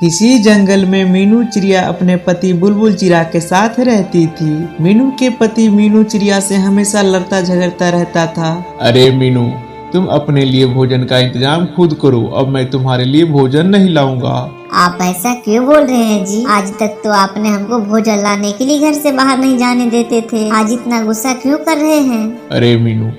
किसी जंगल में मीनू चिड़िया अपने पति बुलबुल चिड़िया के साथ रहती थी। मीनू के पति मीनू चिड़िया से हमेशा लड़ता झगड़ता रहता था। अरे मीनू, तुम अपने लिए भोजन का इंतजाम खुद करो, अब मैं तुम्हारे लिए भोजन नहीं लाऊंगा। आप ऐसा क्यों बोल रहे हैं जी? आज तक तो आपने हमको भोजन लाने के लिए घर से बाहर नहीं जाने देते थे, आज इतना गुस्सा क्यों कर रहे हैं? अरे मीनू,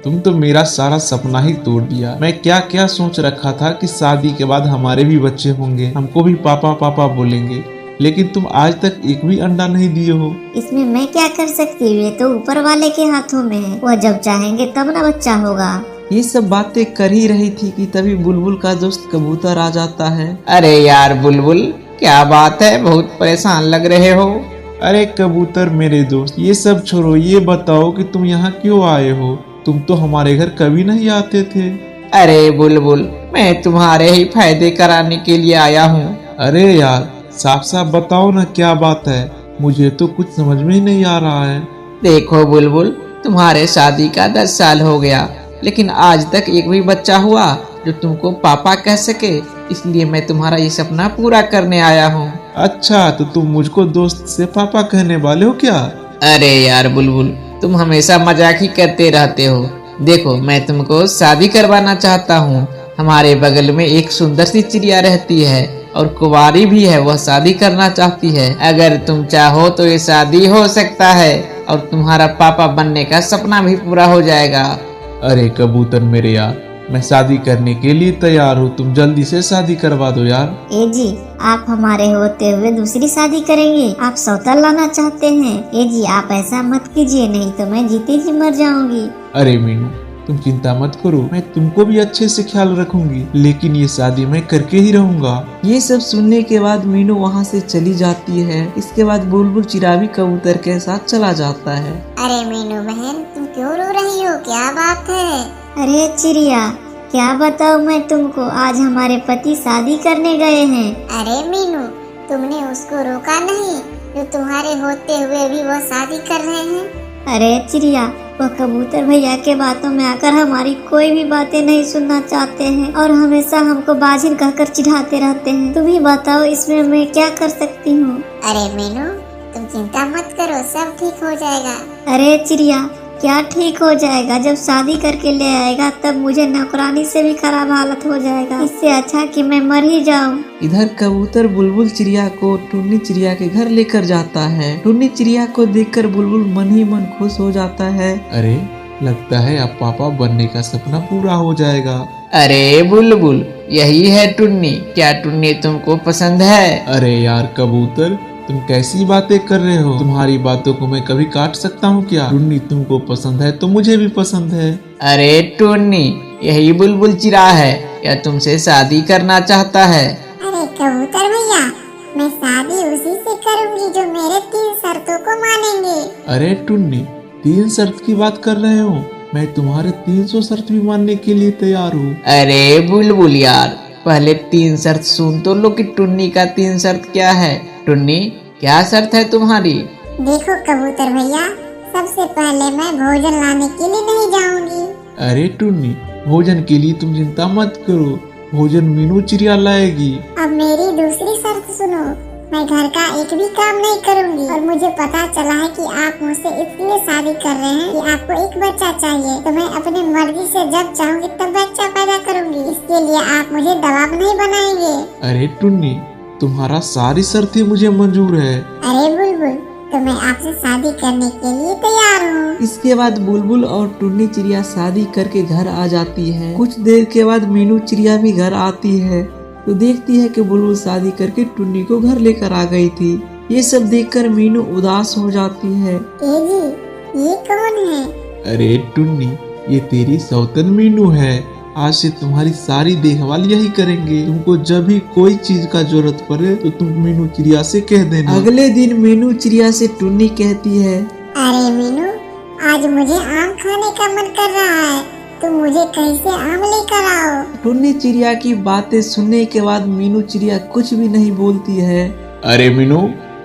तुम तो मेरा सारा सपना ही तोड़ दिया। मैं क्या क्या सोच रखा था कि शादी के बाद हमारे भी बच्चे होंगे, हमको भी पापा पापा बोलेंगे, लेकिन तुम आज तक एक भी अंडा नहीं दिए हो। इसमें मैं क्या कर सकती हूँ? ये तो ऊपर वाले के हाथों में है, वह जब चाहेंगे तब ना बच्चा होगा। ये सब बातें कर ही रही थी कि तभी बुलबुल का दोस्त कबूतर आ जाता है। अरे यार बुलबुल, क्या बात है, बहुत परेशान लग रहे हो। अरे कबूतर मेरे दोस्त, ये सब छोड़ो, ये बताओ कि तुम यहाँ क्यों आए हो? तुम तो हमारे घर कभी नहीं आते थे। अरे बुलबुल, मैं तुम्हारे ही फायदे कराने के लिए आया हूँ। अरे यार, साफ साफ बताओ ना क्या बात है, मुझे तो कुछ समझ में ही नहीं आ रहा है। देखो बुलबुल, तुम्हारे शादी का 10 साल हो गया, लेकिन आज तक एक भी बच्चा हुआ जो तुमको पापा कह सके, इसलिए मैं तुम्हारा ये सपना पूरा करने आया हूँ। अच्छा, तो तुम मुझको दोस्त से पापा कहने वाले हो क्या? अरे यार बुलबुल, तुम हमेशा मजाक ही करते रहते हो। देखो, मैं तुमको शादी करवाना चाहता हूँ। हमारे बगल में एक सुंदर सी चिड़िया रहती है और कुंवारी भी है, वह शादी करना चाहती है। अगर तुम चाहो तो ये शादी हो सकता है और तुम्हारा पापा बनने का सपना भी पूरा हो जाएगा। अरे कबूतर मेरे यार, मैं शादी करने के लिए तैयार हूँ, तुम जल्दी से शादी करवा दो यार। ए जी, आप हमारे होते हुए दूसरी शादी करेंगे? आप सौता लाना चाहते हैं? ए जी, आप ऐसा मत कीजिए, नहीं तो मैं जीते जी मर जाऊंगी। अरे मीनू, तुम चिंता मत करो, मैं तुमको भी अच्छे से ख्याल रखूंगी, लेकिन ये शादी मैं करके ही रहूंगा। ये सब सुनने के बाद मीनू वहाँ से चली जाती है। इसके बाद बुलबुल चिड़िया भी कबूतर के साथ चला जाता है। अरे मीनू बहन, तुम क्यों रो रही हो? क्या बात है? अरे चिड़िया, क्या बताऊँ मैं तुमको, आज हमारे पति शादी करने गए हैं। अरे मीनू, तुमने उसको रोका नहीं जो तुम्हारे होते हुए भी वो शादी कर रहे हैं? अरे चिड़िया, वह कबूतर भैया के बातों में आकर हमारी कोई भी बातें नहीं सुनना चाहते हैं और हमेशा हमको बाजिन कहकर चिढ़ाते रहते हैं। तुम ही बताओ, इसमें मैं क्या कर सकती हूँ? अरे मीनू, तुम चिंता मत करो, सब ठीक हो जाएगा। अरे चिड़िया, क्या ठीक हो जाएगा? जब शादी करके ले आएगा तब मुझे नौकरानी से भी खराब हालत हो जाएगा। इससे अच्छा कि मैं मर ही जाऊं। इधर कबूतर बुलबुल चिड़िया को टुन्नी चिड़िया के घर लेकर जाता है। टुन्नी चिड़िया को देखकर बुलबुल मन ही मन खुश हो जाता है। अरे, लगता है अब पापा बनने का सपना पूरा हो जाएगा। अरे बुलबुल, यही है टुन्नी। क्या टुन्नी तुमको पसंद है? अरे यार कबूतर, तुम कैसी बातें कर रहे हो? तुम्हारी बातों को मैं कभी काट सकता हूँ क्या? टुन्नी तुमको पसंद है तो मुझे भी पसंद है। अरे टुन्नी, यही बुलबुल चिड़ा है, या तुमसे शादी करना चाहता है? अरे कबूतर भैया, मैं शादी उसी से करूंगी जो मेरे 3 शर्तों को मानेंगे। अरे टुन्नी, 3 शर्त की बात कर रहे हो? मैं तुम्हारे 300 शर्त भी मानने के लिए तैयार हूँ। अरे बुलबुल यार, पहले 3 शर्त सुन तो लो कि टुन्नी का 3 शर्त क्या है। टुन्नी, क्या शर्त है तुम्हारी? देखो कबूतर भैया, सबसे पहले मैं भोजन लाने के लिए नहीं जाऊंगी। अरे टुन्नी, भोजन के लिए तुम चिंता मत करो, भोजन मीनू चिड़िया लाएगी। अब मेरी दूसरी शर्त सुनो, मैं घर का एक भी काम नहीं करूंगी और मुझे पता चला है कि आप मुझसे इसलिए शादी कर रहे हैं कि आपको एक बच्चा चाहिए, तो मैं अपनी मर्जी से जब चाहूंगी तब बच्चा पैदा करूंगी। इसके लिए आप मुझे दबाव नहीं बनाएंगे। अरे टुन्नी, तुम्हारा सारी शर्तें मुझे मंजूर है। अरे बुलबुल, तो मैं आपसे शादी करने के लिए तैयार हूँ। इसके बाद बुलबुल और टुन्नी चिड़िया शादी करके घर आ जाती है। कुछ देर के बाद मीनू चिड़िया भी घर आती है तो देखती है कि बुलबुल शादी करके टुन्नी को घर लेकर आ गई थी। ये सब देखकर मीनू उदास हो जाती है। ए जी, ये कौन है? अरे टुन्नी, ये तेरी सौतन मीनू है। आज से तुम्हारी सारी देखभाल यही करेंगे। तुमको जब भी कोई चीज का जरूरत पड़े तो तुम मीनू चिड़िया से कह देना। अगले दिन मीनू चिड़िया से टुन्नी कहती है, अरे मीनू, आज मुझे आम खाने का मन कर रहा है, तुम मुझे कहीं से आम लेकर आओ। टुन्नी चिड़िया की बातें सुनने के बाद मीनू चिड़िया कुछ भी नहीं बोलती है। अरे मीनू,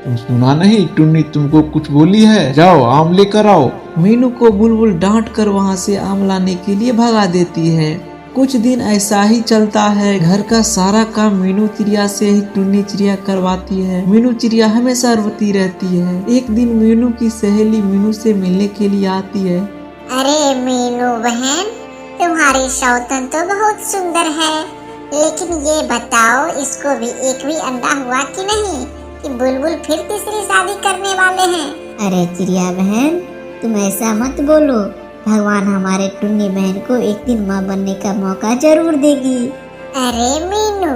तुम सुना नहीं? टुन्नी तुमको कुछ बोली है, जाओ आम लेकर आओ। मीनू को बुलबुल डांट कर वहाँ से आम लाने के लिए भगा देती है। कुछ दिन ऐसा ही चलता है। घर का सारा काम मीनू चिड़िया से ही टुन्नी चिड़िया करवाती है। मीनू चिड़िया हमेशा रोती रहती है। एक दिन मीनू की सहेली मीनू से मिलने के लिए आती है। अरे मीनू बहन, तुम्हारी सौतन तो बहुत सुंदर है, लेकिन ये बताओ इसको भी एक भी अंडा हुआ कि नहीं, कि बुलबुल फिर तीसरी शादी करने वाले हैं? अरे चिड़िया बहन, तुम ऐसा मत बोलो। भगवान हमारे टुन्नी बहन को एक दिन माँ बनने का मौका जरूर देगी। अरे मीनू,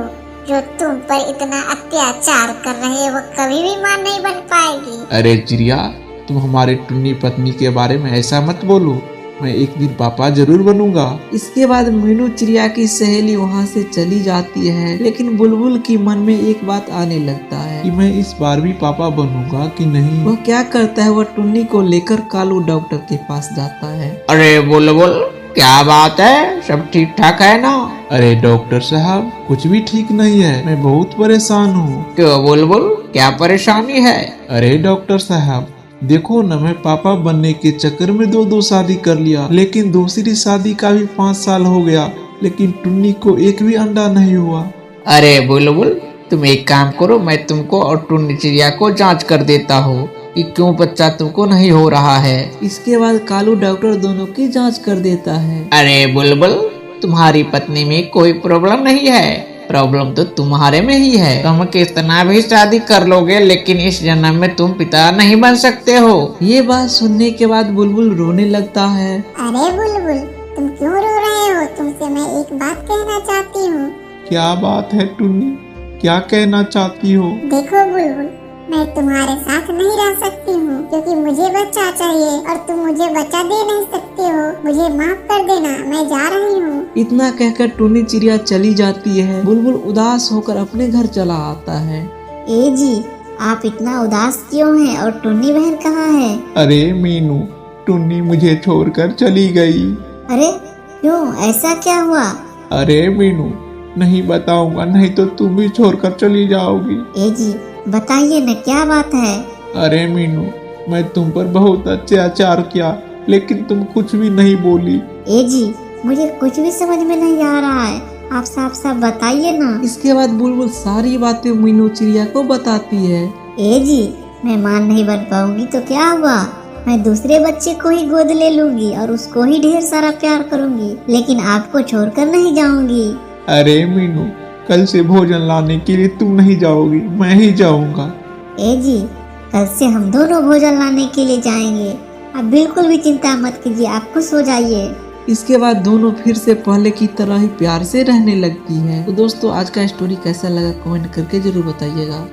जो तुम पर इतना अत्याचार कर रहे हैं वो कभी भी माँ नहीं बन पाएगी। अरे चिड़िया, तुम हमारे टुन्नी पत्नी के बारे में ऐसा मत बोलो। मैं एक दिन पापा जरूर बनूंगा। इसके बाद मीनू चिड़िया की सहेली वहाँ से चली जाती है, लेकिन बुलबुल की मन में एक बात आने लगता है कि मैं इस बार भी पापा बनूंगा कि नहीं। वह क्या करता है, वह टुन्नी को लेकर कालू डॉक्टर के पास जाता है। अरे बुलबुल, क्या बात है? सब ठीक ठाक है ना? अरे डॉक्टर साहब, कुछ भी ठीक नहीं है। मैं बहुत परेशान हूँ। क्यों बुलबुल, क्या परेशानी है? अरे डॉक्टर साहब, देखो न, मैं पापा बनने के चक्कर में दो शादी कर लिया, लेकिन दूसरी शादी का भी 5 साल हो गया, लेकिन टुन्नी को एक भी अंडा नहीं हुआ। अरे बुलबुल, तुम एक काम करो, मैं तुमको और टुन्नी चिड़िया को जांच कर देता हूँ कि क्यों बच्चा तुमको नहीं हो रहा है। इसके बाद कालू डॉक्टर दोनों की जांच कर देता है। अरे बुलबुल, तुम्हारी पत्नी में कोई प्रॉब्लम नहीं है, प्रॉब्लम तो तुम्हारे में ही है। तुम कितना भी शादी कर लोगे, लेकिन इस जन्म में तुम पिता नहीं बन सकते हो। ये बात सुनने के बाद बुलबुल रोने लगता है। अरे बुलबुल, तुम क्यों रो रहे हो? तुमसे मैं एक बात कहना चाहती हूँ। क्या बात है टुन्नी, क्या कहना चाहती हो? देखो बुलबुल, मैं तुम्हारे साथ नहीं रह सकती हूँ, क्योंकि मुझे बच्चा चाहिए और तुम मुझे बच्चा दे नहीं सकते हो। मुझे माफ कर देना, मैं जा रही हूँ। इतना कहकर टुन्नी चिड़िया चली जाती है। बुलबुल उदास होकर अपने घर चला आता है। ए जी, आप इतना उदास क्यों हैं और टुन्नी बहन कहाँ है? अरे मीनू, टुन्नी मुझे छोड़कर चली गई। अरे क्यों, ऐसा क्या हुआ? अरे मीनू, नहीं बताऊंगा, नहीं तो तुम भी छोड़कर चली जाओगी। ए जी बताइए न, क्या बात है? अरे मीनू, मैं तुम पर बहुत अत्याचार किया, लेकिन तुम कुछ भी नहीं बोली। ए जी, मुझे कुछ भी समझ में नहीं आ रहा है, आप साफ साफ बताइए ना। इसके बाद बुलबुल सारी बातें मीनू चिड़िया को बताती है। ए जी, मैं मां नहीं बन पाऊंगी तो क्या हुआ? मैं दूसरे बच्चे को ही गोद ले लूंगी और उसको ही ढेर सारा प्यार करूंगी, लेकिन आपको छोड़कर नहीं जाऊंगी। अरे मीनू, कल से भोजन लाने के लिए तुम नहीं जाओगी, मैं ही जाऊंगा। ए जी, कल से हम दोनों भोजन लाने के लिए जाएंगे। आप बिल्कुल भी चिंता मत कीजिए, आप खुश हो जाइए। इसके बाद दोनों फिर से पहले की तरह ही प्यार से रहने लगती हैं। तो दोस्तों, आज का स्टोरी कैसा लगा कमेंट करके जरूर बताइएगा।